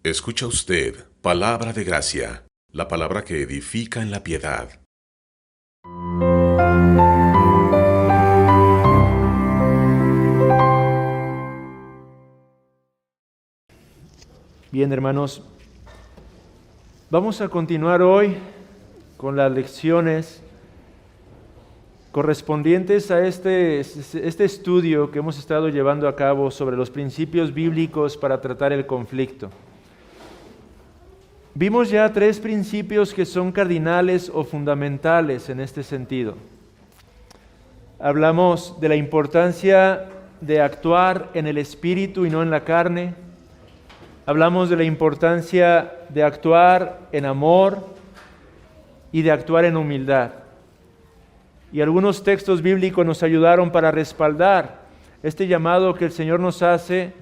Escucha usted palabra de gracia, la palabra que edifica en la piedad. Bien, hermanos, vamos a continuar hoy con las lecciones correspondientes a este estudio que hemos estado llevando a cabo sobre los principios bíblicos para tratar el conflicto. Vimos ya 3 principios que son cardinales o fundamentales en este sentido. Hablamos de la importancia de actuar en el espíritu y no en la carne. Hablamos de la importancia de actuar en amor y de actuar en humildad. Y algunos textos bíblicos nos ayudaron para respaldar este llamado que el Señor nos hace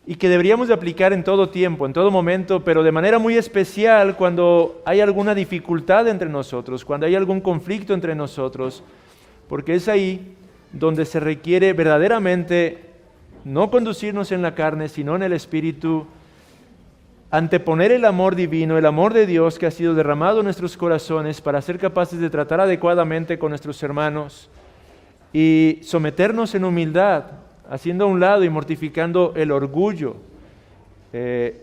y que deberíamos de aplicar en todo tiempo, en todo momento, pero de manera muy especial cuando hay alguna dificultad entre nosotros, cuando hay algún conflicto entre nosotros, porque es ahí donde se requiere verdaderamente no conducirnos en la carne, sino en el Espíritu, anteponer el amor divino, el amor de Dios que ha sido derramado en nuestros corazones para ser capaces de tratar adecuadamente con nuestros hermanos y someternos en humildad, haciendo a un lado y mortificando el orgullo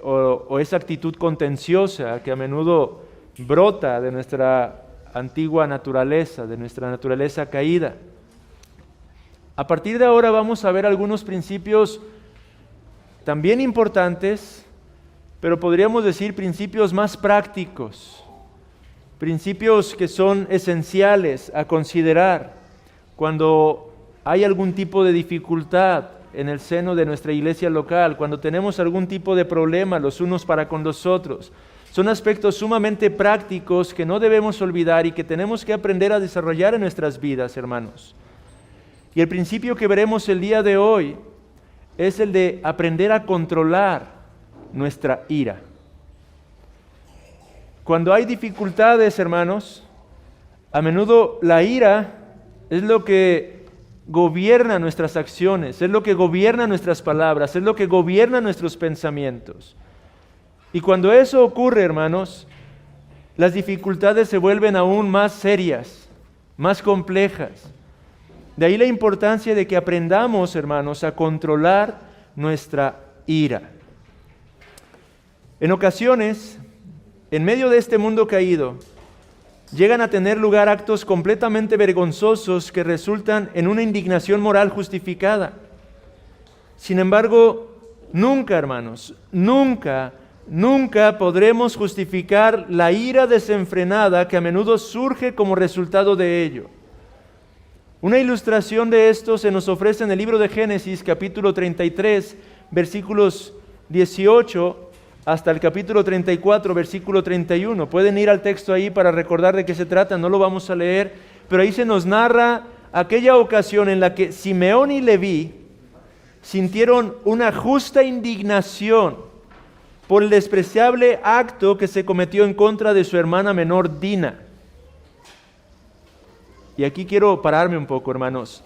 o esa actitud contenciosa que a menudo brota de nuestra antigua naturaleza, de nuestra naturaleza caída. A partir de ahora vamos a ver algunos principios también importantes, pero podríamos decir principios más prácticos, principios que son esenciales a considerar cuando hay algún tipo de dificultad en el seno de nuestra iglesia local, cuando tenemos algún tipo de problema los unos para con los otros. Son aspectos sumamente prácticos que no debemos olvidar y que tenemos que aprender a desarrollar en nuestras vidas, hermanos. Y el principio que veremos el día de hoy es el de aprender a controlar nuestra ira. Cuando hay dificultades, hermanos, a menudo la ira es lo que gobierna nuestras acciones, es lo que gobierna nuestras palabras, es lo que gobierna nuestros pensamientos. Y cuando eso ocurre, hermanos, las dificultades se vuelven aún más serias, más complejas. De ahí la importancia de que aprendamos, hermanos, a controlar nuestra ira. En ocasiones, en medio de este mundo caído, llegan a tener lugar actos completamente vergonzosos que resultan en una indignación moral justificada. Sin embargo, nunca, hermanos, nunca podremos justificar la ira desenfrenada que a menudo surge como resultado de ello. Una ilustración de esto se nos ofrece en el libro de Génesis, capítulo 33, versículos 18 hasta el capítulo 34, versículo 31. Pueden ir al texto ahí para recordar de qué se trata, no lo vamos a leer, pero ahí se nos narra aquella ocasión en la que Simeón y Leví sintieron una justa indignación por el despreciable acto que se cometió en contra de su hermana menor Dina. Y aquí quiero pararme un poco, hermanos.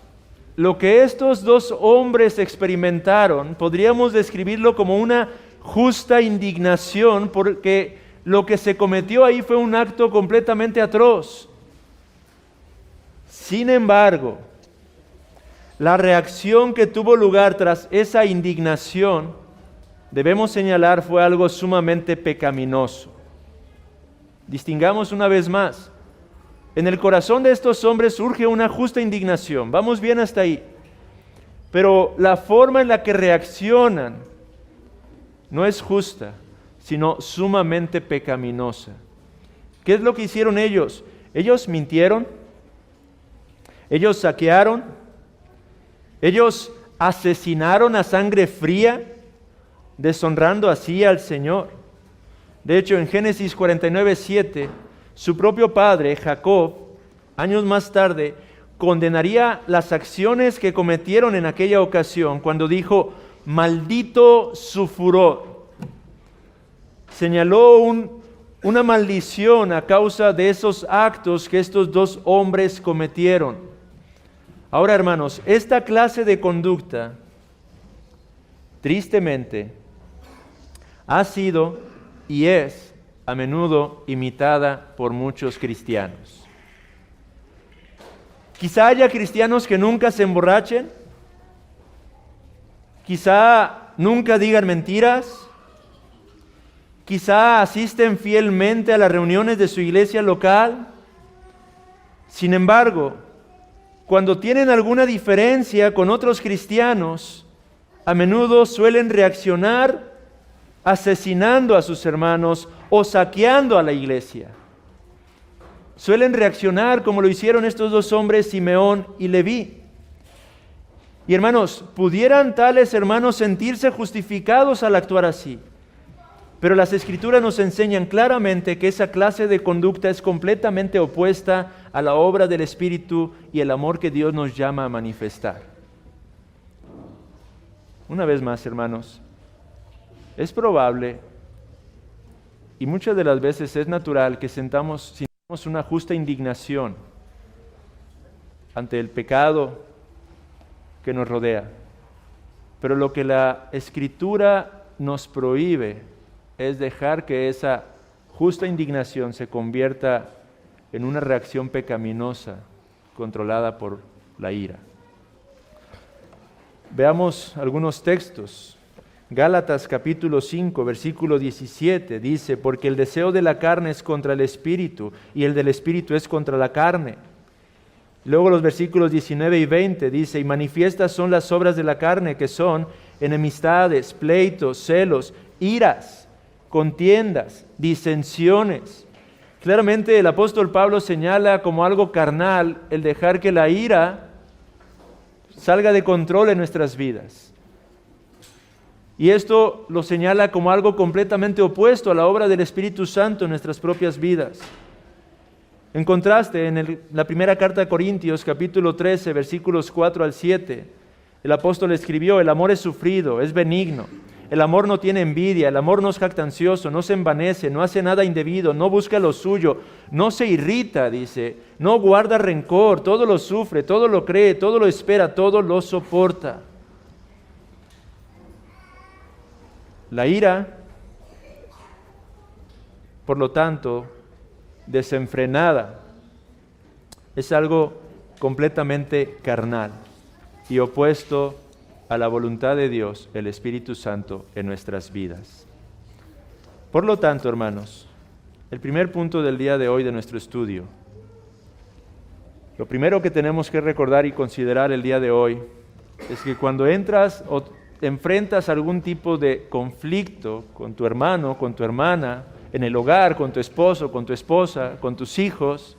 Lo que estos 2 hombres experimentaron, podríamos describirlo como una justa indignación, porque lo que se cometió ahí fue un acto completamente atroz. Sin embargo, la reacción que tuvo lugar tras esa indignación, debemos señalar, fue algo sumamente pecaminoso. Distingamos una vez más. En el corazón de estos hombres surge una justa indignación. Vamos bien hasta ahí. Pero la forma en la que reaccionan no es justa, sino sumamente pecaminosa. ¿Qué es lo que hicieron ellos? Ellos mintieron, ellos saquearon, ellos asesinaron a sangre fría, deshonrando así al Señor. De hecho, en Génesis 49:7, su propio padre, Jacob, años más tarde, condenaría las acciones que cometieron en aquella ocasión cuando dijo: maldito su furor. Señaló una maldición a causa de esos actos que estos 2 hombres cometieron. Ahora, hermanos, esta clase de conducta, tristemente, ha sido y es a menudo imitada por muchos cristianos. Quizá haya cristianos que nunca se emborrachen, quizá nunca digan mentiras, quizá asisten fielmente a las reuniones de su iglesia local. Sin embargo, cuando tienen alguna diferencia con otros cristianos, a menudo suelen reaccionar asesinando a sus hermanos o saqueando a la iglesia. Suelen reaccionar como lo hicieron estos dos hombres, Simeón y Leví. Y hermanos, pudieran tales hermanos sentirse justificados al actuar así, pero las Escrituras nos enseñan claramente que esa clase de conducta es completamente opuesta a la obra del Espíritu y el amor que Dios nos llama a manifestar. Una vez más, hermanos, es probable y muchas de las veces es natural que sintamos una justa indignación ante el pecado que nos rodea. Pero lo que la Escritura nos prohíbe es dejar que esa justa indignación se convierta en una reacción pecaminosa controlada por la ira. Veamos algunos textos. Gálatas capítulo 5, versículo 17 dice: porque el deseo de la carne es contra el espíritu y el del espíritu es contra la carne. Luego los versículos 19 y 20 dice: y manifiestas son las obras de la carne, que son enemistades, pleitos, celos, iras, contiendas, disensiones. Claramente el apóstol Pablo señala como algo carnal el dejar que la ira salga de control en nuestras vidas. Y esto lo señala como algo completamente opuesto a la obra del Espíritu Santo en nuestras propias vidas. En contraste, en la primera carta a Corintios, capítulo 13, versículos 4 al 7, el apóstol escribió: el amor es sufrido, es benigno. El amor no tiene envidia, el amor no es jactancioso, no se envanece, no hace nada indebido, no busca lo suyo, no se irrita, dice, no guarda rencor, todo lo sufre, todo lo cree, todo lo espera, todo lo soporta. La ira, por lo tanto, desenfrenada, es algo completamente carnal y opuesto a la voluntad de Dios, el Espíritu Santo, en nuestras vidas. Por lo tanto, hermanos, el primer punto del día de hoy de nuestro estudio, lo primero que tenemos que recordar y considerar el día de hoy es que cuando entras o enfrentas algún tipo de conflicto con tu hermano, con tu hermana, en el hogar, con tu esposo, con tu esposa, con tus hijos,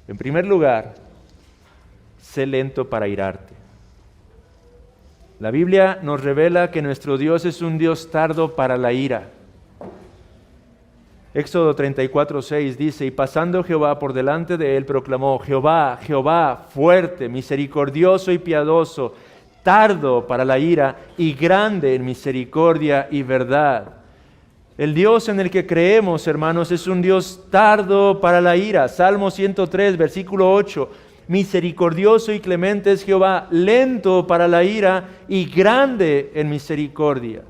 en primer lugar, sé lento para irarte. La Biblia nos revela que nuestro Dios es un Dios tardo para la ira. Éxodo 34:6 dice: y pasando Jehová por delante de él, proclamó: Jehová, Jehová, fuerte, misericordioso y piadoso, tardo para la ira y grande en misericordia y verdad. El Dios en el que creemos, hermanos, es un Dios tardo para la ira. Salmo 103, versículo 8. Misericordioso y clemente es Jehová, lento para la ira y grande en misericordia.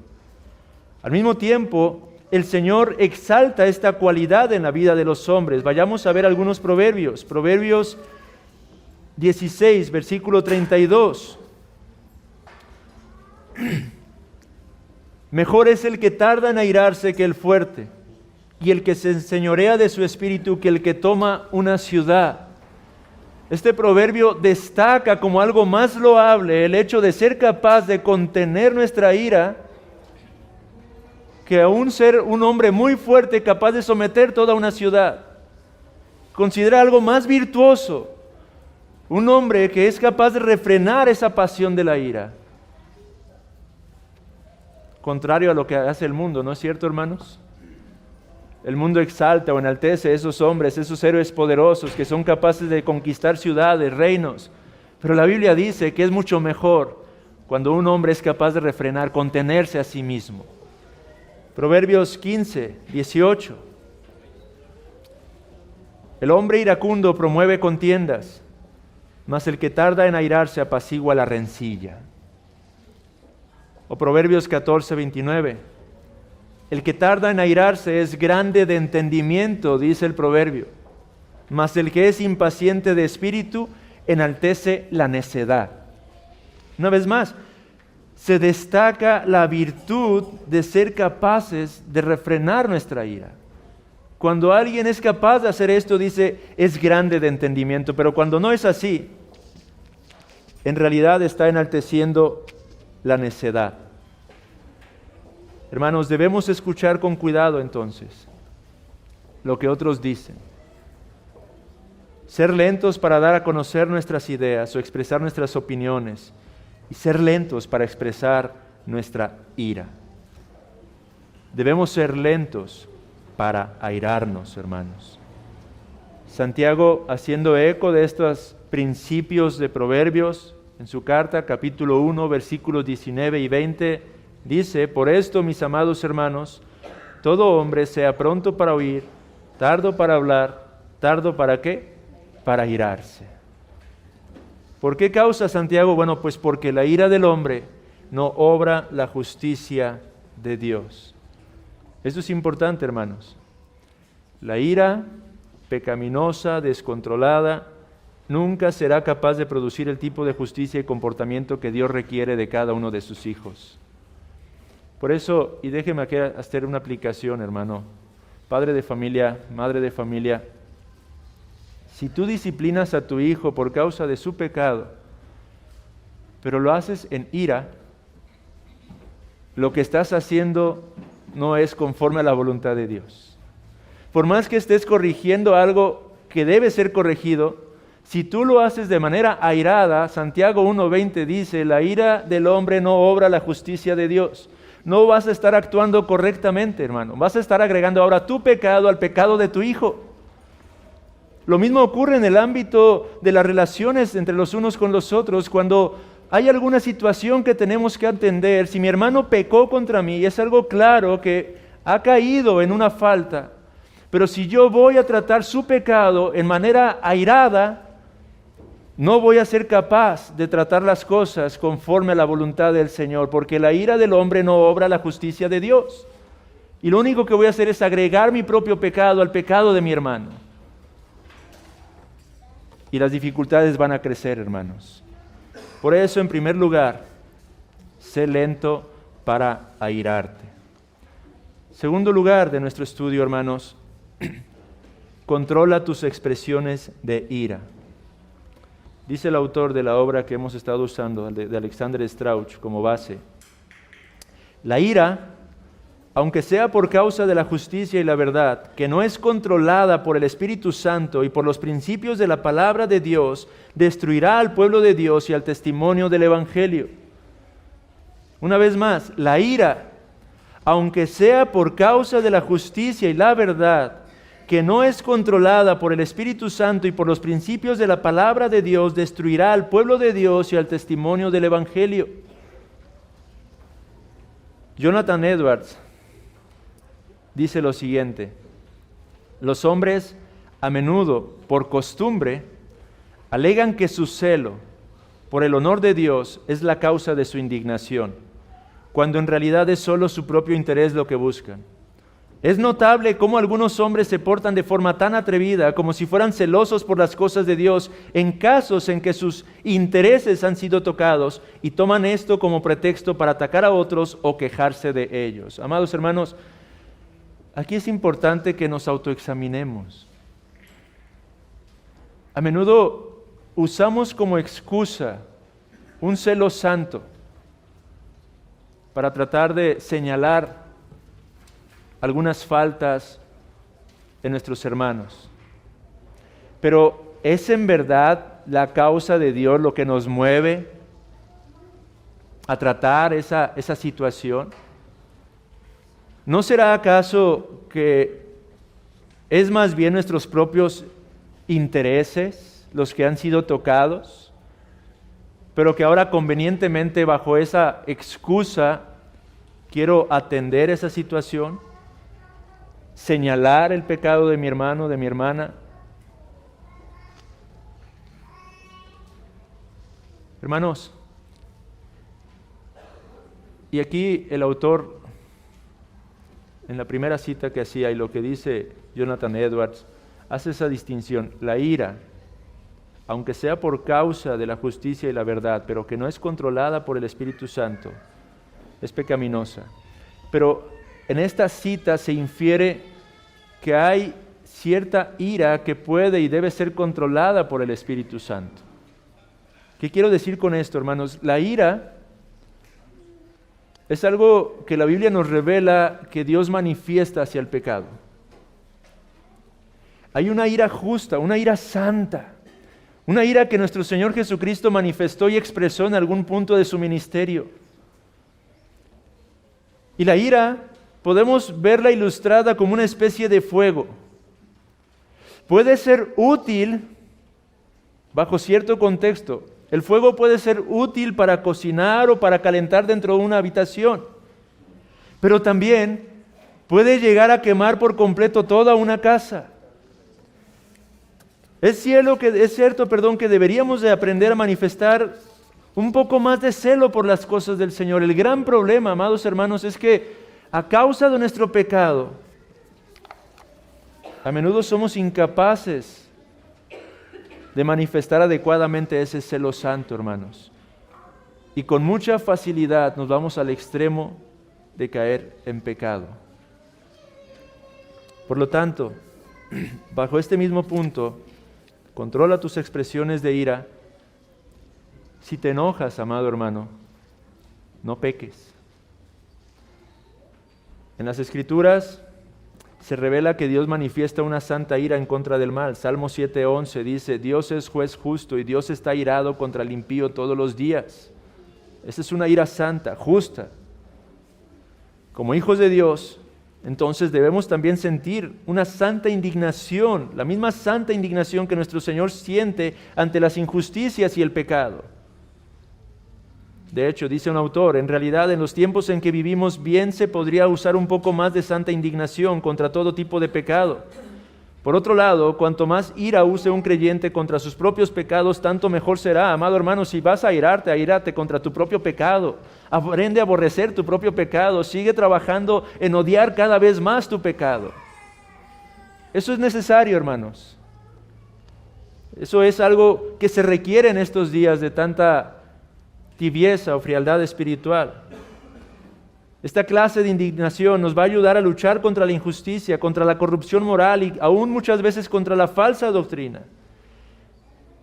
Al mismo tiempo, el Señor exalta esta cualidad en la vida de los hombres. Vayamos a ver algunos proverbios. Proverbios 16, versículo 32. Mejor es el que tarda en airarse que el fuerte, y el que se enseñorea de su espíritu que el que toma una ciudad. Este proverbio destaca como algo más loable el hecho de ser capaz de contener nuestra ira, que aún ser un hombre muy fuerte capaz de someter toda una ciudad. Considera algo más virtuoso un hombre que es capaz de refrenar esa pasión de la ira. Contrario a lo que hace el mundo, ¿no es cierto, hermanos? El mundo exalta o enaltece a esos hombres, esos héroes poderosos que son capaces de conquistar ciudades, reinos. Pero la Biblia dice que es mucho mejor cuando un hombre es capaz de refrenar, contenerse a sí mismo. Proverbios 15, 18. El hombre iracundo promueve contiendas, mas el que tarda en airarse apacigua la rencilla. O Proverbios 14, 29. El que tarda en airarse es grande de entendimiento, dice el proverbio. Mas el que es impaciente de espíritu enaltece la necedad. Una vez más, se destaca la virtud de ser capaces de refrenar nuestra ira. Cuando alguien es capaz de hacer esto, dice, es grande de entendimiento, pero cuando no es así, en realidad está enalteciendo la necedad. Hermanos, debemos escuchar con cuidado entonces lo que otros dicen. Ser lentos para dar a conocer nuestras ideas o expresar nuestras opiniones y ser lentos para expresar nuestra ira. Debemos ser lentos para airarnos, hermanos. Santiago, haciendo eco de estos principios de Proverbios, en su carta, capítulo 1, versículos 19 y 20, dice, por esto, mis amados hermanos, todo hombre sea pronto para oír, tardo para hablar, tardo para ¿qué? Para irarse. ¿Por qué causa, Santiago? Bueno, pues porque la ira del hombre no obra la justicia de Dios. Esto es importante, hermanos. La ira pecaminosa, descontrolada, nunca será capaz de producir el tipo de justicia y comportamiento que Dios requiere de cada uno de sus hijos. Por eso, y déjeme aquí hacer una aplicación, hermano, padre de familia, madre de familia, si tú disciplinas a tu hijo por causa de su pecado, pero lo haces en ira, lo que estás haciendo no es conforme a la voluntad de Dios. Por más que estés corrigiendo algo que debe ser corregido, si tú lo haces de manera airada, Santiago 1:20 dice, la ira del hombre no obra la justicia de Dios. No vas a estar actuando correctamente, hermano. Vas a estar agregando ahora tu pecado al pecado de tu hijo. Lo mismo ocurre en el ámbito de las relaciones entre los unos con los otros. Cuando hay alguna situación que tenemos que atender, si mi hermano pecó contra mí, es algo claro que ha caído en una falta. Pero si yo voy a tratar su pecado en manera airada, no voy a ser capaz de tratar las cosas conforme a la voluntad del Señor, porque la ira del hombre no obra la justicia de Dios. Y lo único que voy a hacer es agregar mi propio pecado al pecado de mi hermano. Y las dificultades van a crecer, hermanos. Por eso, en primer lugar, sé lento para airarte. Segundo lugar de nuestro estudio, hermanos, controla tus expresiones de ira. Dice el autor de la obra que hemos estado usando, de Alexander Strauch, como base. La ira, aunque sea por causa de la justicia y la verdad, que no es controlada por el Espíritu Santo y por los principios de la palabra de Dios, destruirá al pueblo de Dios y al testimonio del Evangelio. Una vez más, la ira, aunque sea por causa de la justicia y la verdad, que no es controlada por el Espíritu Santo y por los principios de la palabra de Dios, destruirá al pueblo de Dios y al testimonio del Evangelio. Jonathan Edwards dice lo siguiente: los hombres a menudo, por costumbre, alegan que su celo por el honor de Dios es la causa de su indignación, cuando en realidad es solo su propio interés lo que buscan. Es notable cómo algunos hombres se portan de forma tan atrevida, como si fueran celosos por las cosas de Dios, en casos en que sus intereses han sido tocados, y toman esto como pretexto para atacar a otros o quejarse de ellos. Amados hermanos, aquí es importante que nos autoexaminemos. A menudo usamos como excusa un celo santo para tratar de señalar algunas faltas de nuestros hermanos. Pero ¿es en verdad la causa de Dios lo que nos mueve a tratar esa situación? ¿No será acaso que es más bien nuestros propios intereses los que han sido tocados, pero que ahora convenientemente bajo esa excusa quiero atender esa situación? Señalar el pecado de mi hermano, de mi hermana. Hermanos, y aquí el autor en la primera cita que hacía y lo que dice Jonathan Edwards, hace esa distinción. La ira, aunque sea por causa de la justicia y la verdad, pero que no es controlada por el Espíritu Santo, es pecaminosa. Pero en esta cita se infiere que hay cierta ira que puede y debe ser controlada por el Espíritu Santo. ¿Qué quiero decir con esto, hermanos? La ira es algo que la Biblia nos revela que Dios manifiesta hacia el pecado. Hay una ira justa, una ira santa, una ira que nuestro Señor Jesucristo manifestó y expresó en algún punto de su ministerio. Y la ira podemos verla ilustrada como una especie de fuego. Puede ser útil bajo cierto contexto. El fuego puede ser útil para cocinar o para calentar dentro de una habitación, pero también puede llegar a quemar por completo toda una casa. Es cierto que deberíamos de aprender a manifestar un poco más de celo por las cosas del Señor. El gran problema, amados hermanos, es que a causa de nuestro pecado, a menudo somos incapaces de manifestar adecuadamente ese celo santo, hermanos. Y con mucha facilidad nos vamos al extremo de caer en pecado. Por lo tanto, bajo este mismo punto, controla tus expresiones de ira. Si te enojas, amado hermano, no peques. En las Escrituras se revela que Dios manifiesta una santa ira en contra del mal. Salmo 7:11 dice, Dios es juez justo y Dios está irado contra el impío todos los días. Esa es una ira santa, justa. Como hijos de Dios, entonces debemos también sentir una santa indignación, la misma santa indignación que nuestro Señor siente ante las injusticias y el pecado. De hecho, dice un autor, en realidad en los tiempos en que vivimos bien se podría usar un poco más de santa indignación contra todo tipo de pecado. Por otro lado, cuanto más ira use un creyente contra sus propios pecados, tanto mejor será. Amado hermano, si vas a airarte contra tu propio pecado. Aprende a aborrecer tu propio pecado. Sigue trabajando en odiar cada vez más tu pecado. Eso es necesario, hermanos. Eso es algo que se requiere en estos días de tanta tibieza o frialdad espiritual. Esta clase de indignación nos va a ayudar a luchar contra la injusticia, contra la corrupción moral y aún muchas veces contra la falsa doctrina.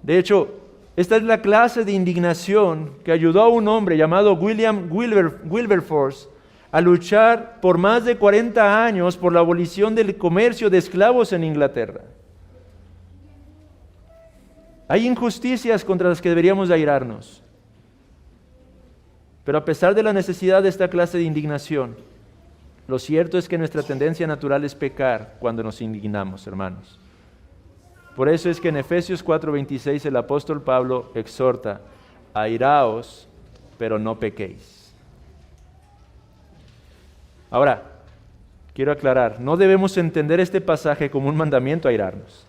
De hecho, esta es la clase de indignación que ayudó a un hombre llamado William Wilberforce a luchar por más de 40 años por la abolición del comercio de esclavos en Inglaterra. Hay injusticias contra las que deberíamos de airarnos. Pero a pesar de la necesidad de esta clase de indignación, lo cierto es que nuestra tendencia natural es pecar cuando nos indignamos, hermanos. Por eso es que en Efesios 4:26 el apóstol Pablo exhorta, airaos, pero no pequéis. Ahora, quiero aclarar, no debemos entender este pasaje como un mandamiento a airarnos.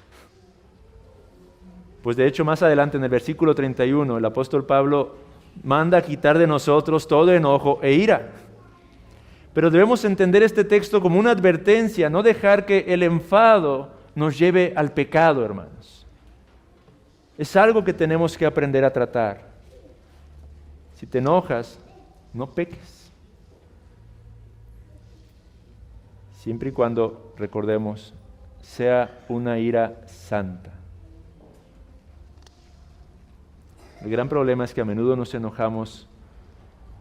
Pues de hecho, más adelante en el versículo 31, el apóstol Pablo manda a quitar de nosotros todo enojo e ira. Pero debemos entender este texto como una advertencia, no dejar que el enfado nos lleve al pecado, hermanos. Es algo que tenemos que aprender a tratar. Si te enojas, no peques. Siempre y cuando, recordemos, sea una ira santa. El gran problema es que a menudo nos enojamos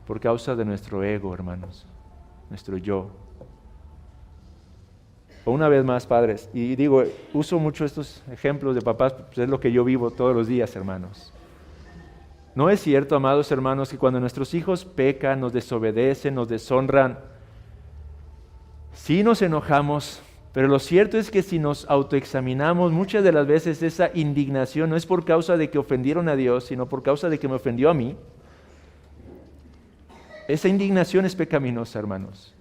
por causa de nuestro ego, hermanos, nuestro yo. O una vez más, padres, y digo, uso mucho estos ejemplos de papás, pues es lo que yo vivo todos los días, hermanos. ¿No es cierto, amados hermanos, que cuando nuestros hijos pecan, nos desobedecen, nos deshonran, sí nos enojamos? Pero lo cierto es que si nos autoexaminamos, muchas de las veces esa indignación no es por causa de que ofendieron a Dios, sino por causa de que me ofendió a mí. Esa indignación es pecaminosa, hermanos.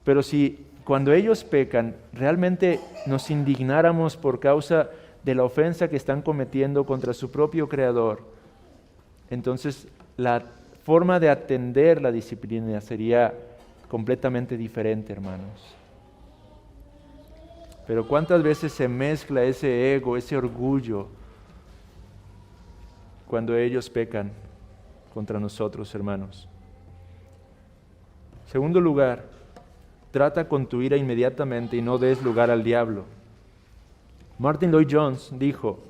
Pero si cuando ellos pecan, realmente nos indignáramos por causa de la ofensa que están cometiendo contra su propio Creador, entonces la forma de atender la disciplina sería completamente diferente, hermanos. Pero ¿cuántas veces se mezcla ese ego, ese orgullo, cuando ellos pecan contra nosotros, hermanos? Segundo lugar, trata con tu ira inmediatamente y no des lugar al diablo. Martin Lloyd-Jones dijo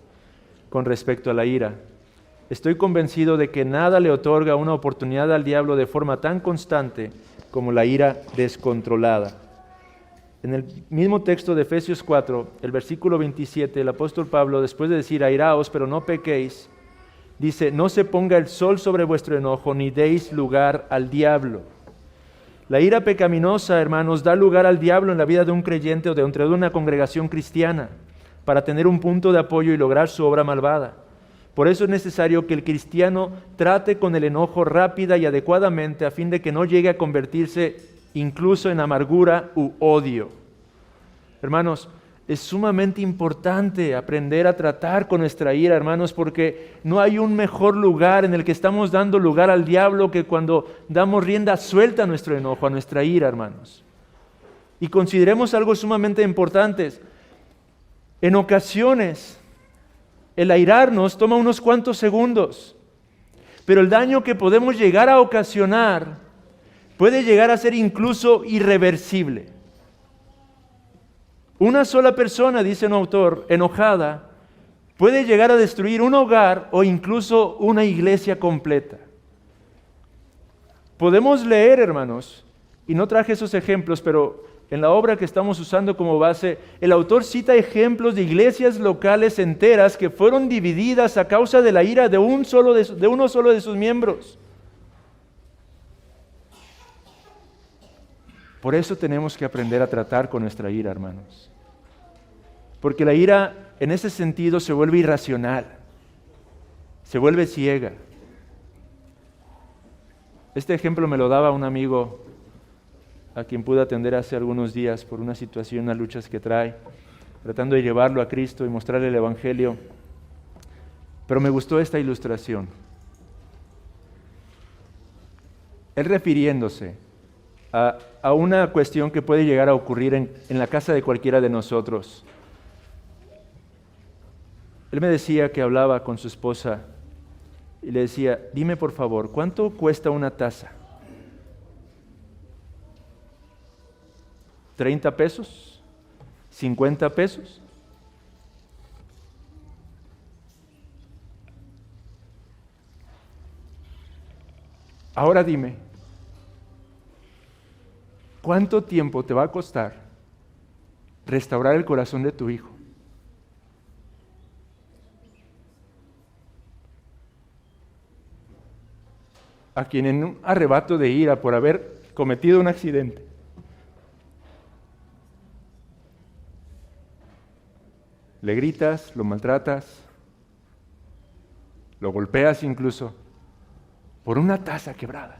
con respecto a la ira: estoy convencido de que nada le otorga una oportunidad al diablo de forma tan constante como la ira descontrolada. En el mismo texto de Efesios 4, el versículo 27, el apóstol Pablo, después de decir airaos, pero no pequéis, dice: no se ponga el sol sobre vuestro enojo, ni deis lugar al diablo. La ira pecaminosa, hermanos, da lugar al diablo en la vida de un creyente o dentro de una congregación cristiana para tener un punto de apoyo y lograr su obra malvada. Por eso es necesario que el cristiano trate con el enojo rápida y adecuadamente a fin de que no llegue a convertirse incluso en amargura u odio. Hermanos, es sumamente importante aprender a tratar con nuestra ira, hermanos, porque no hay un mejor lugar en el que estamos dando lugar al diablo que cuando damos rienda suelta a nuestro enojo, a nuestra ira, hermanos. Y consideremos algo sumamente importante. En ocasiones, el airarnos toma unos cuantos segundos, pero el daño que podemos llegar a ocasionar puede llegar a ser incluso irreversible. Una sola persona, dice un autor, enojada, puede llegar a destruir un hogar o incluso una iglesia completa. Podemos leer, hermanos, y no traje esos ejemplos, pero en la obra que estamos usando como base, el autor cita ejemplos de iglesias locales enteras que fueron divididas a causa de la ira de uno solo de sus miembros. Por eso tenemos que aprender a tratar con nuestra ira, hermanos. Porque la ira, en ese sentido, se vuelve irracional, se vuelve ciega. Este ejemplo me lo daba un amigo a quien pude atender hace algunos días por una situación, unas luchas que trae, tratando de llevarlo a Cristo y mostrarle el Evangelio. Pero me gustó esta ilustración. Él refiriéndose a una cuestión que puede llegar a ocurrir en la casa de cualquiera de nosotros. Él me decía que hablaba con su esposa y le decía: dime por favor, ¿cuánto cuesta una taza? ¿30 pesos? ¿50 pesos? Ahora dime, ¿cuánto tiempo te va a costar restaurar el corazón de tu hijo? A quien en un arrebato de ira por haber cometido un accidente, le gritas, lo maltratas, lo golpeas incluso, por una taza quebrada.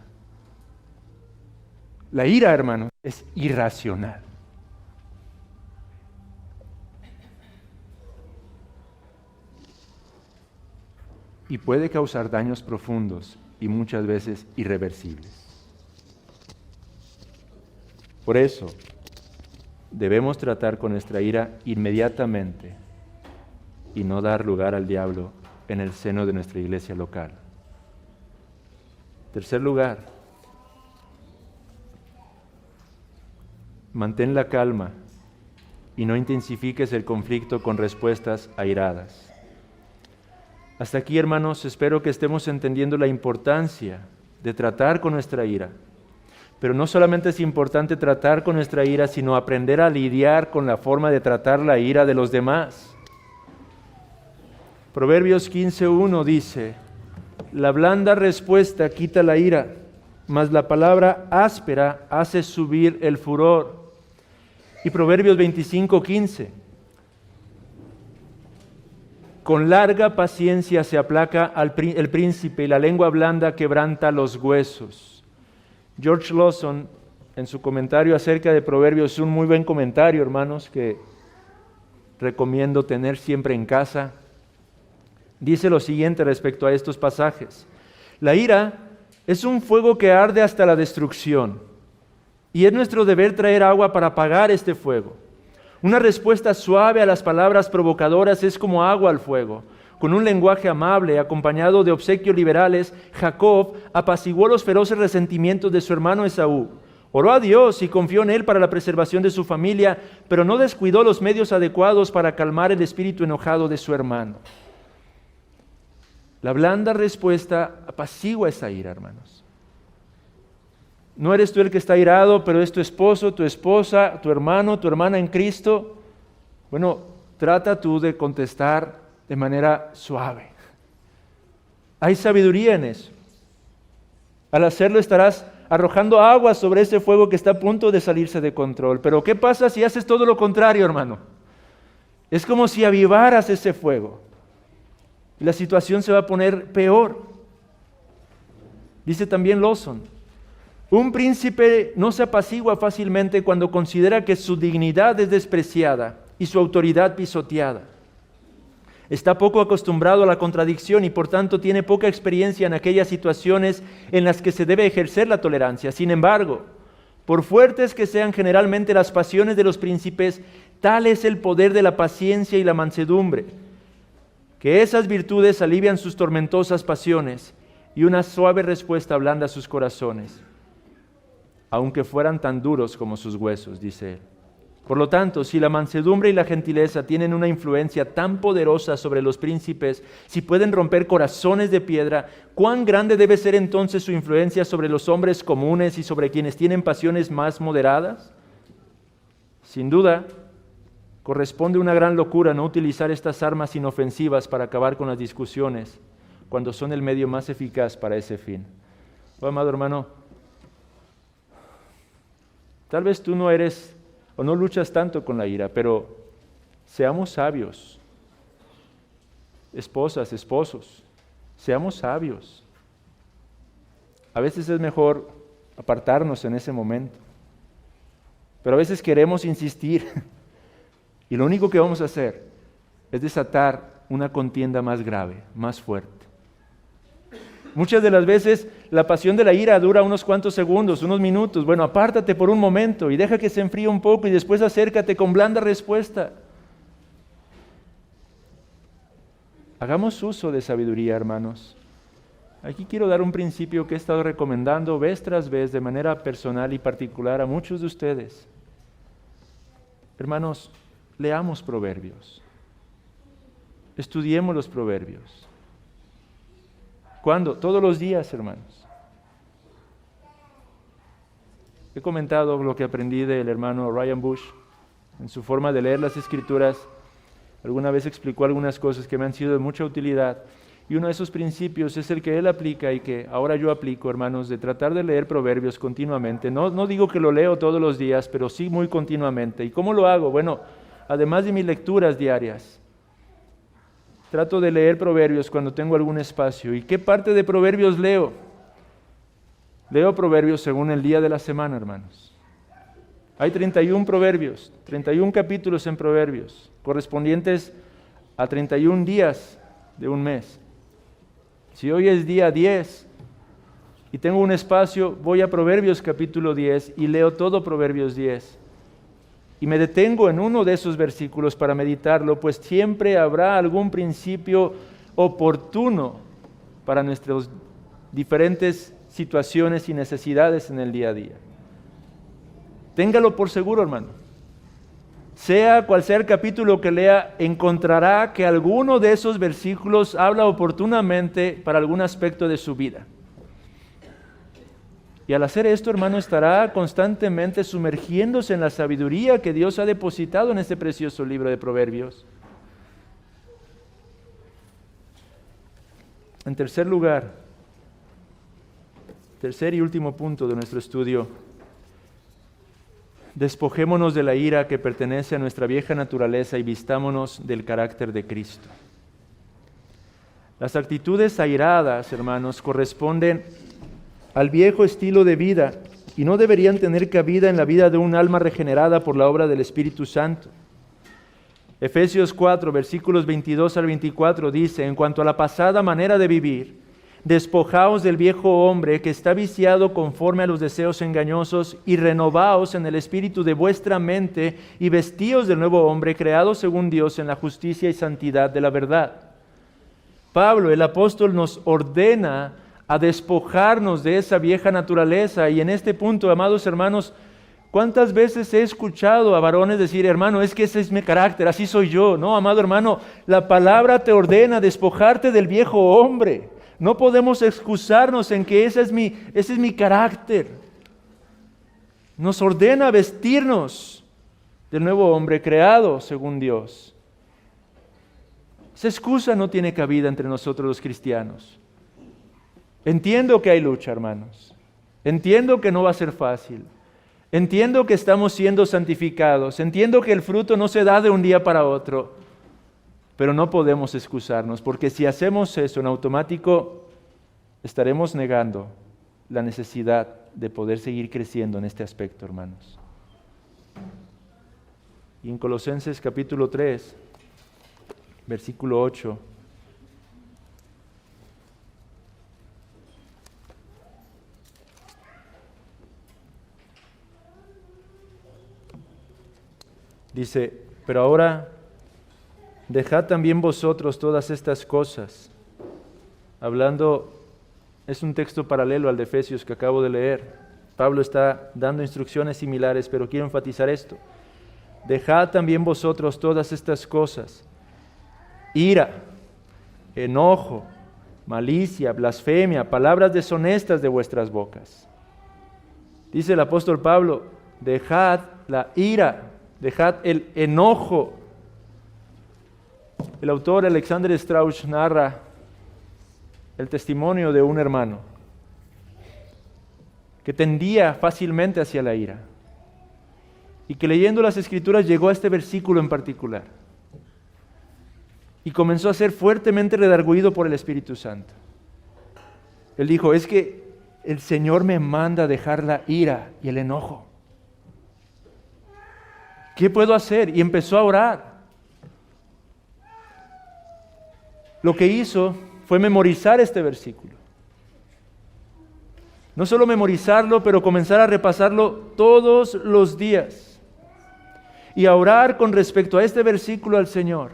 La ira, hermanos, es irracional. Y puede causar daños profundos y muchas veces irreversibles. Por eso, debemos tratar con nuestra ira inmediatamente y no dar lugar al diablo en el seno de nuestra iglesia local. Tercer lugar, mantén la calma y no intensifiques el conflicto con respuestas airadas. Hasta aquí, hermanos, espero que estemos entendiendo la importancia de tratar con nuestra ira. Pero no solamente es importante tratar con nuestra ira, sino aprender a lidiar con la forma de tratar la ira de los demás. Proverbios 15:1 dice: la blanda respuesta quita la ira, mas la palabra áspera hace subir el furor. Y Proverbios 25:15: con larga paciencia se aplaca el príncipe y la lengua blanda quebranta los huesos. George Lawson, en su comentario acerca de Proverbios, es un muy buen comentario, hermanos, que recomiendo tener siempre en casa. Dice lo siguiente respecto a estos pasajes: la ira es un fuego que arde hasta la destrucción, Y es nuestro deber traer agua para apagar este fuego. Una respuesta suave a las palabras provocadoras es como agua al fuego. Con un lenguaje amable, acompañado de obsequios liberales, Jacob apaciguó los feroces resentimientos de su hermano Esaú. Oró a Dios y confió en Él para la preservación de su familia, pero no descuidó los medios adecuados para calmar el espíritu enojado de su hermano. La blanda respuesta apacigua esa ira, hermanos. No eres tú el que está irado, pero es tu esposo, tu esposa, tu hermano, tu hermana en Cristo. Bueno, trata tú de contestar de manera suave. Hay sabiduría en eso. Al hacerlo estarás arrojando agua sobre ese fuego que está a punto de salirse de control. Pero ¿qué pasa si haces todo lo contrario, hermano? Es como si avivaras ese fuego. Y la situación se va a poner peor. Dice también Lawson, un príncipe no se apacigua fácilmente cuando considera que su dignidad es despreciada y su autoridad pisoteada. Está poco acostumbrado a la contradicción y por tanto tiene poca experiencia en aquellas situaciones en las que se debe ejercer la tolerancia. Sin embargo, por fuertes que sean generalmente las pasiones de los príncipes, tal es el poder de la paciencia y la mansedumbre, que esas virtudes alivian sus tormentosas pasiones y una suave respuesta ablanda sus corazones, aunque fueran tan duros como sus huesos, dice él. Por lo tanto, si la mansedumbre y la gentileza tienen una influencia tan poderosa sobre los príncipes, si pueden romper corazones de piedra, ¿cuán grande debe ser entonces su influencia sobre los hombres comunes y sobre quienes tienen pasiones más moderadas? Sin duda, corresponde una gran locura no utilizar estas armas inofensivas para acabar con las discusiones, cuando son el medio más eficaz para ese fin. Oh, amado hermano, tal vez tú no eres o no luchas tanto con la ira, pero seamos sabios. Esposas, esposos, seamos sabios. A veces es mejor apartarnos en ese momento, pero a veces queremos insistir y lo único que vamos a hacer es desatar una contienda más grave, más fuerte. Muchas de las veces la pasión de la ira dura unos cuantos segundos, unos minutos. Bueno, apártate por un momento y deja que se enfríe un poco y después acércate con blanda respuesta. Hagamos uso de sabiduría, hermanos. Aquí quiero dar un principio que he estado recomendando vez tras vez de manera personal y particular a muchos de ustedes. Hermanos, leamos Proverbios. Estudiemos los Proverbios. ¿Cuándo? Todos los días, hermanos. He comentado lo que aprendí del hermano Ryan Bush en su forma de leer las Escrituras. Alguna vez explicó algunas cosas que me han sido de mucha utilidad. Y uno de esos principios es el que él aplica y que ahora yo aplico, hermanos, de tratar de leer Proverbios continuamente. No digo que lo leo todos los días, pero sí muy continuamente. ¿Y cómo lo hago? Bueno, además de mis lecturas diarias, trato de leer Proverbios cuando tengo algún espacio. ¿Y qué parte de Proverbios leo? Leo Proverbios según el día de la semana, hermanos. Hay 31 Proverbios, 31 capítulos en Proverbios, correspondientes a 31 días de un mes. Si hoy es día 10 y tengo un espacio, voy a Proverbios capítulo 10 y leo todo Proverbios 10. Y me detengo en uno de esos versículos para meditarlo, pues siempre habrá algún principio oportuno para nuestras diferentes situaciones y necesidades en el día a día. Téngalo por seguro, hermano. Sea cual sea el capítulo que lea, encontrará que alguno de esos versículos habla oportunamente para algún aspecto de su vida. Y al hacer esto, hermano, estará constantemente sumergiéndose en la sabiduría que Dios ha depositado en este precioso libro de Proverbios. En tercer lugar, tercer y último punto de nuestro estudio, despojémonos de la ira que pertenece a nuestra vieja naturaleza y vistámonos del carácter de Cristo. Las actitudes airadas, hermanos, corresponden al viejo estilo de vida y no deberían tener cabida en la vida de un alma regenerada por la obra del Espíritu Santo. Efesios 4, versículos 22 al 24 dice, en cuanto a la pasada manera de vivir, despojaos del viejo hombre que está viciado conforme a los deseos engañosos y renovaos en el espíritu de vuestra mente y vestíos del nuevo hombre creado según Dios en la justicia y santidad de la verdad. Pablo, el apóstol, nos ordena a despojarnos de esa vieja naturaleza, y en este punto, amados hermanos, ¿cuántas veces he escuchado a varones decir, hermano, es que ese es mi carácter, así soy yo? No, amado hermano, la palabra te ordena despojarte del viejo hombre. No podemos excusarnos en que ese es mi carácter. Nos ordena vestirnos del nuevo hombre creado según Dios. Esa excusa no tiene cabida entre nosotros los cristianos. Entiendo que hay lucha, hermanos. Entiendo que no va a ser fácil. Entiendo que estamos siendo santificados. Entiendo que el fruto no se da de un día para otro. Pero no podemos excusarnos, porque si hacemos eso en automático, estaremos negando la necesidad de poder seguir creciendo en este aspecto, hermanos. Y en Colosenses capítulo 3, versículo 8, dice, pero ahora dejad también vosotros todas estas cosas. Hablando, es un texto paralelo al de Efesios que acabo de leer. Pablo está dando instrucciones similares, pero quiero enfatizar esto. Dejad también vosotros todas estas cosas: ira, enojo, malicia, blasfemia, palabras deshonestas de vuestras bocas. Dice el apóstol Pablo, dejad la ira, dejad el enojo. El autor Alexander Strauch narra el testimonio de un hermano que tendía fácilmente hacia la ira y que leyendo las Escrituras llegó a este versículo en particular y comenzó a ser fuertemente redarguido por el Espíritu Santo. Él dijo, es que el Señor me manda dejar la ira y el enojo. ¿Qué puedo hacer? Y empezó a orar. Lo que hizo fue memorizar este versículo. No solo memorizarlo, pero comenzar a repasarlo todos los días. Y a orar con respecto a este versículo al Señor.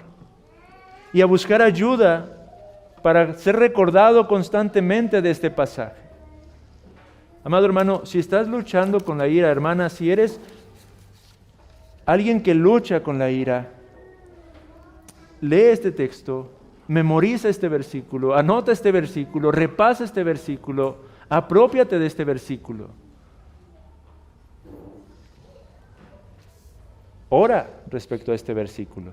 Y a buscar ayuda para ser recordado constantemente de este pasaje. Amado hermano, si estás luchando con la ira, hermana, si eres alguien que lucha con la ira, lee este texto, memoriza este versículo, anota este versículo, repasa este versículo, aprópiate de este versículo. Ora respecto a este versículo,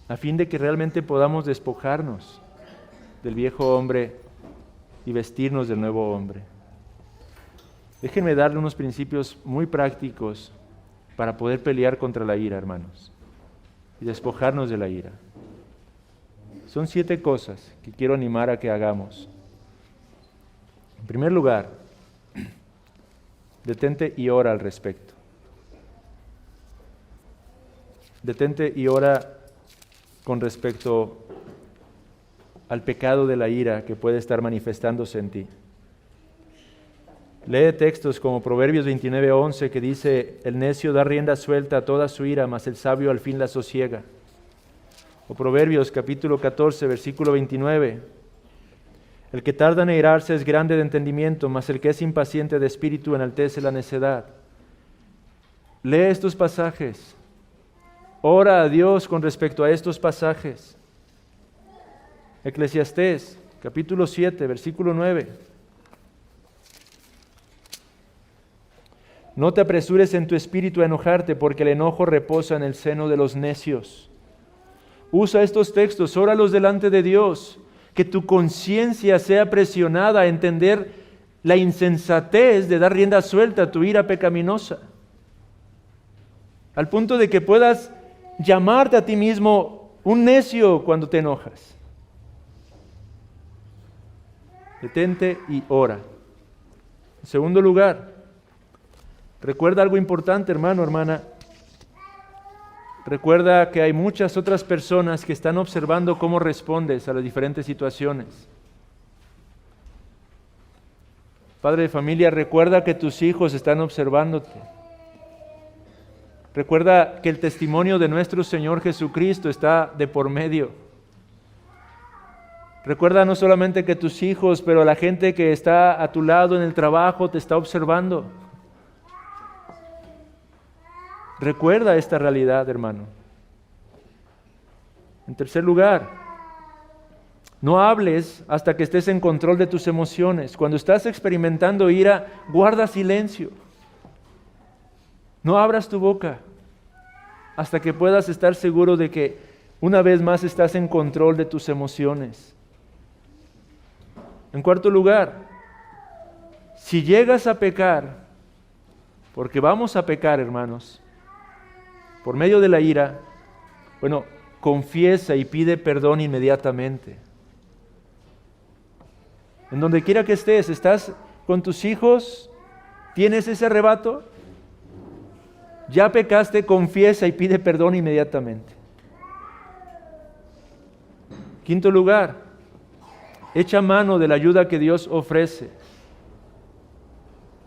a fin de que realmente podamos despojarnos del viejo hombre y vestirnos del nuevo hombre. Déjenme darle unos principios muy prácticos para poder pelear contra la ira, hermanos, y despojarnos de la ira. Son 7 cosas que quiero animar a que hagamos. En primer lugar, detente y ora al respecto. Detente y ora con respecto al pecado de la ira que puede estar manifestándose en ti. Lee textos como Proverbios 29:11 que dice, el necio da rienda suelta a toda su ira, mas el sabio al fin la sosiega. O Proverbios capítulo 14, versículo 29. El que tarda en airarse es grande de entendimiento, mas el que es impaciente de espíritu enaltece la necedad. Lee estos pasajes. Ora a Dios con respecto a estos pasajes. Eclesiastés capítulo 7, versículo 9. No te apresures en tu espíritu a enojarte, porque el enojo reposa en el seno de los necios. Usa estos textos, óralos delante de Dios, que tu conciencia sea presionada a entender la insensatez de dar rienda suelta a tu ira pecaminosa, al punto de que puedas llamarte a ti mismo un necio cuando te enojas. Detente y ora. En segundo lugar, recuerda algo importante, hermano, hermana. Recuerda que hay muchas otras personas que están observando cómo respondes a las diferentes situaciones. Padre de familia, recuerda que tus hijos están observándote. Recuerda que el testimonio de nuestro Señor Jesucristo está de por medio. Recuerda no solamente que tus hijos, pero la gente que está a tu lado en el trabajo te está observando. Recuerda esta realidad, hermano. En tercer lugar, no hables hasta que estés en control de tus emociones. Cuando estás experimentando ira, guarda silencio. No abras tu boca hasta que puedas estar seguro de que una vez más estás en control de tus emociones. En cuarto lugar, si llegas a pecar, porque vamos a pecar, hermanos, por medio de la ira, bueno, confiesa y pide perdón inmediatamente. En donde quiera que estés, estás con tus hijos, tienes ese arrebato, ya pecaste, confiesa y pide perdón inmediatamente. Quinto lugar, echa mano de la ayuda que Dios ofrece.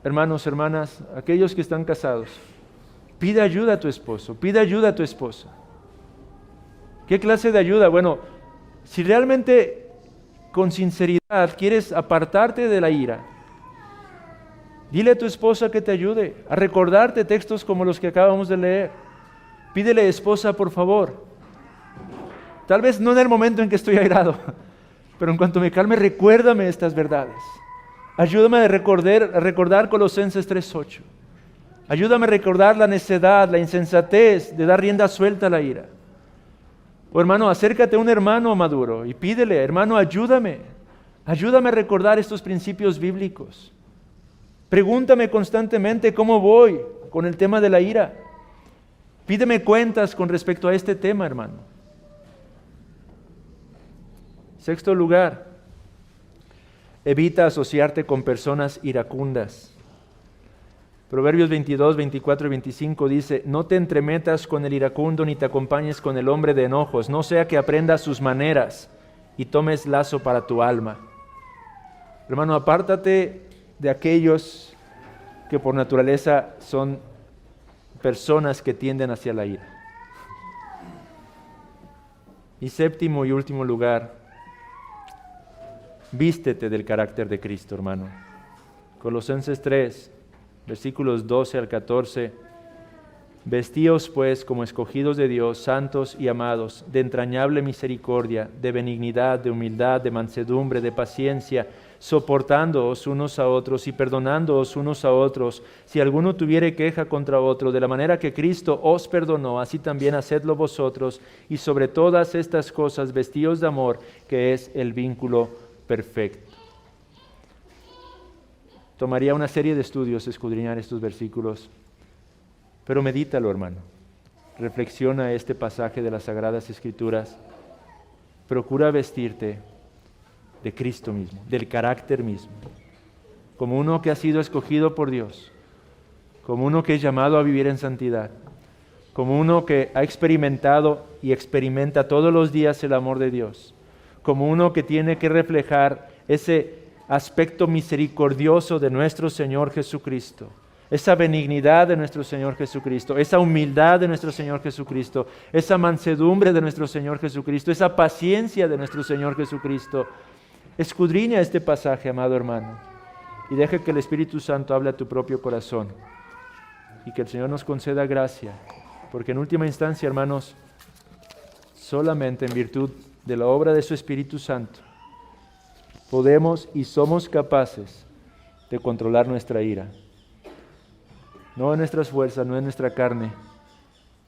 Hermanos, hermanas, aquellos que están casados, pide ayuda a tu esposo, pide ayuda a tu esposa. ¿Qué clase de ayuda? Bueno, si realmente con sinceridad quieres apartarte de la ira, dile a tu esposa que te ayude a recordarte textos como los que acabamos de leer. Pídele, esposa, por favor. Tal vez no en el momento en que estoy airado, pero en cuanto me calme, recuérdame estas verdades. Ayúdame a recordar Colosenses 3:8. Ayúdame a recordar la necedad, la insensatez de dar rienda suelta a la ira. O hermano, acércate a un hermano maduro y pídele, hermano, ayúdame a recordar estos principios bíblicos. Pregúntame constantemente cómo voy con el tema de la ira. Pídeme cuentas con respecto a este tema, hermano. Sexto lugar, evita asociarte con personas iracundas. Proverbios 22, 24 y 25 dice: no te entremetas con el iracundo ni te acompañes con el hombre de enojos, no sea que aprendas sus maneras y tomes lazo para tu alma. Hermano, apártate de aquellos que por naturaleza son personas que tienden hacia la ira. Y séptimo y último lugar, vístete del carácter de Cristo, hermano. Colosenses 3, versículos 12 al 14. Vestíos pues como escogidos de Dios, santos y amados, de entrañable misericordia, de benignidad, de humildad, de mansedumbre, de paciencia, soportándoos unos a otros y perdonándoos unos a otros, si alguno tuviere queja contra otro, de la manera que Cristo os perdonó, así también hacedlo vosotros, y sobre todas estas cosas vestíos de amor, que es el vínculo perfecto. Tomaría una serie de estudios escudriñar estos versículos, pero medítalo, hermano. Reflexiona este pasaje de las Sagradas Escrituras. Procura vestirte de Cristo mismo, del carácter mismo, como uno que ha sido escogido por Dios, como uno que es llamado a vivir en santidad, como uno que ha experimentado y experimenta todos los días el amor de Dios, como uno que tiene que reflejar ese aspecto misericordioso de nuestro Señor Jesucristo, esa benignidad de nuestro Señor Jesucristo, esa humildad de nuestro Señor Jesucristo, esa mansedumbre de nuestro Señor Jesucristo, esa paciencia de nuestro Señor Jesucristo. Escudriña este pasaje, amado hermano, y deja que el Espíritu Santo hable a tu propio corazón y que el Señor nos conceda gracia, porque en última instancia, hermanos, solamente en virtud de la obra de su Espíritu Santo podemos y somos capaces de controlar nuestra ira. No en nuestras fuerzas, no en nuestra carne,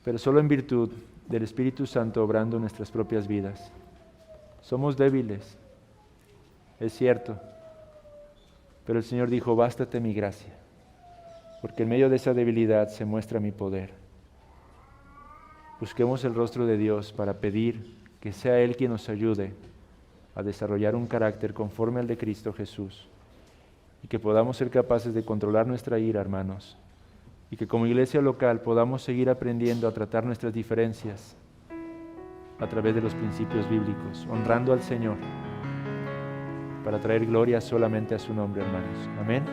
pero solo en virtud del Espíritu Santo obrando en nuestras propias vidas. Somos débiles, es cierto, pero el Señor dijo: bástate mi gracia, porque en medio de esa debilidad se muestra mi poder. Busquemos el rostro de Dios para pedir que sea Él quien nos ayude a desarrollar un carácter conforme al de Cristo Jesús, y que podamos ser capaces de controlar nuestra ira, hermanos, y que como iglesia local podamos seguir aprendiendo a tratar nuestras diferencias a través de los principios bíblicos, honrando al Señor, para traer gloria solamente a su nombre, hermanos. Amén.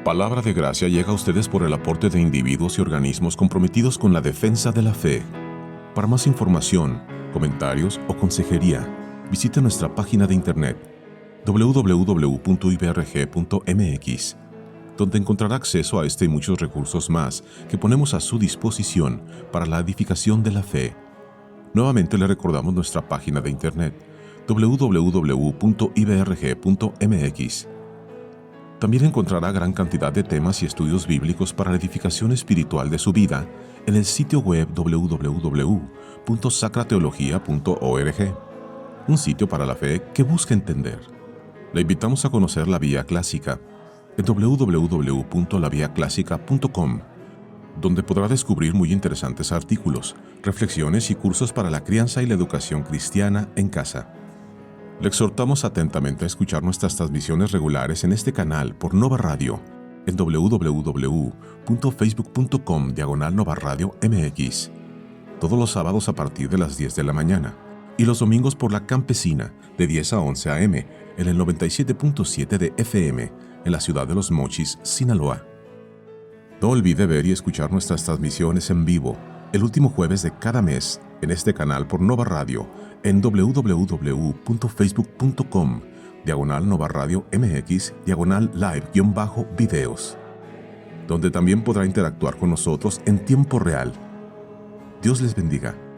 Palabra de Gracia llega a ustedes por el aporte de individuos y organismos comprometidos con la defensa de la fe. Para más información, comentarios o consejería, visite nuestra página de internet www.ibrg.mx, donde encontrará acceso a este y muchos recursos más que ponemos a su disposición para la edificación de la fe. Nuevamente le recordamos nuestra página de internet www.ibrg.mx. También encontrará gran cantidad de temas y estudios bíblicos para la edificación espiritual de su vida en el sitio web www.sacrateología.org, un sitio para la fe que busca entender. Le invitamos a conocer la Vía Clásica en www.laviaclásica.com, donde podrá descubrir muy interesantes artículos, reflexiones y cursos para la crianza y la educación cristiana en casa. Le exhortamos atentamente a escuchar nuestras transmisiones regulares en este canal por Nova Radio en www.facebook.com/Nova Radio MX, todos los sábados a partir de las 10 de la mañana y los domingos por la Campesina de 10 a 11 a.m. en el 97.7 de FM en la ciudad de Los Mochis, Sinaloa. No olvide ver y escuchar nuestras transmisiones en vivo el último jueves de cada mes en este canal por Nova Radio en www.facebook.com/Nova Radio MX/live-videos, donde también podrá interactuar con nosotros en tiempo real. Dios les bendiga.